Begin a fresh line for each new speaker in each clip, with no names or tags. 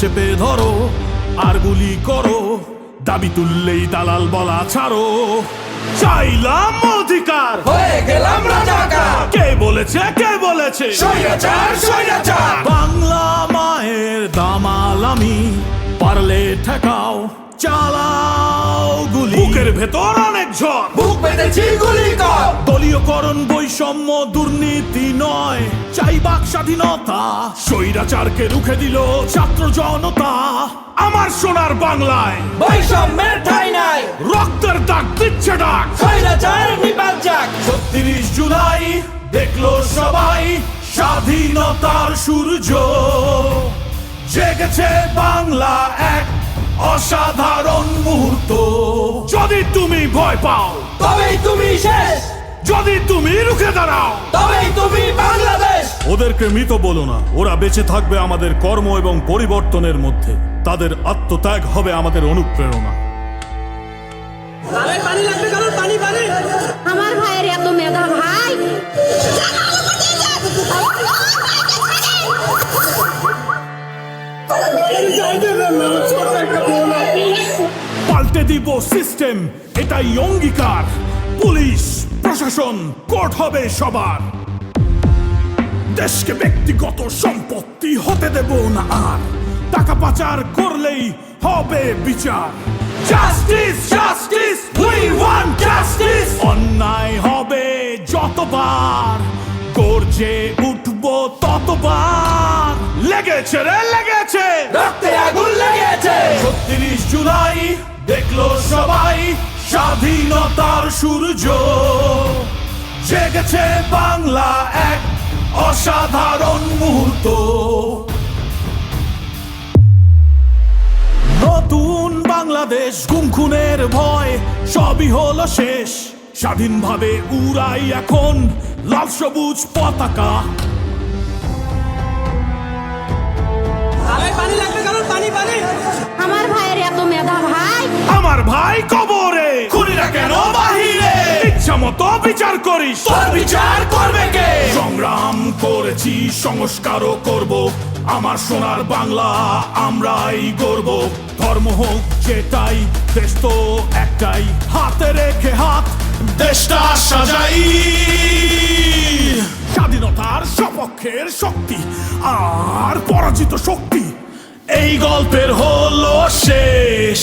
চেপে ধরো আর গুলি করো, দাবি তুললেই দালাল বলা ছাড়ো। চাইলাম অধিকার,
হয়ে গেলাম রাজাকার।
কে বলেছে, কে বলেছে
স্বৈরাচার, স্বৈরাচার।
বাংলা মায়ের দামাল আমি, পারলে ঠেকাও, চালাও গুলি। বুকের ভেতর অনেক ঝড়,
বুক পেতেছি গুলি কর।
দলীয়করণ বৈষম্য দুর্নীতি নয়, চাই বাক স্বাধীনতা। স্বৈরাচারকে রুখে দিল ছাত্র জনতা। আমার সোনার বাংলায়
বৈষম্যের ঠাঁই নাই,
রক্তের দাগ দিচ্ছে ডাক।
স্বৈরাচার নিপাত যাক।
৩৬ জুলাই দেখলো সবাই স্বাধীনতার সূর্য, জেগেছে বাংলা এক অসাধারণ মুহূর্ত। যদি তুমি ভয় পাও,
তবেই তুমি শেষ,
যদি তুমি রুখে দাঁড়াও,
তবেই তুমি বাংলাদেশ।
ওদেরকে মৃত বলো না, ওরা বেঁচে থাকবে আমাদের কর্ম এবং পরিবর্তনের মধ্যে। তাদের আত্মত্যাগ হবে আমাদের অনুপ্রেরণা।
পানি লাগবে, কারণ পানি পানি।
আমার ভাইয়ের এত মেধা ভাই।
পাল্টে দিব সিস্টেম, এটাই অঙ্গীকার। পুলিশ প্রশাসন কোর্ট হবে সবার। দেশকে ব্যক্তিগত সম্পত্তি হতে দেব না আর, টাকা পাচার করলেই হবে বিচার। Justice, justice, we want justice. অন্যায় হবে যতবার, গর্জে উঠবো ততবার। লেগেছে রে লেগেছে,
রক্তে আগুন লেগেছে।
৩৬ জুলাই দেখলো সবাই স্বাধীনতার সূর্য, জেগেছে বাংলা এক অসাধারণ মুহূর্ত। নতুন বাংলাদেশ, গুম খুনের ভয় সবই হলো শেষ। স্বাধীনভাবে উড়াই এখন লাল সবুজ পতাকা।
পানি লাগবে, কারণ পানি পানি।
আমার ভাইয়ের এত মেধা ভাই।
আমার ভাই কবরে, খুনিরা কেন বাহিরে? ইচ্ছা মতো বিচার করিস,
তোর বিচার করবে কে?
সংগ্রাম করেছি, সংস্কারও করব। আমার সোনার বাংলা আমরাই গর্ব। ধর্ম হোক যেটাই, দেশ তো একটাই। হাতে রেখে হাত দেশটা সাজাই। স্বাধীনতার সপক্ষের শক্তি আর পরাজিত শক্তি, এই গল্পের হলো শেষ।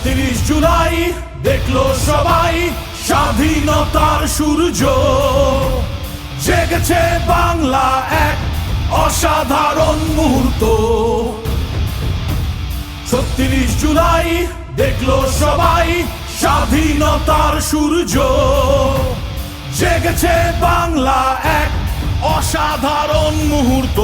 ৩৬ জুলাই দেখলো সবাই স্বাধীনতার সূর্য, জেগেছে বাংলা এক অসাধারণ মুহূর্ত। ৩৬ জুলাই দেখলো সবাই স্বাধীনতার সূর্য, জেগেছে বাংলা এক অসাধারণ মুহূর্ত।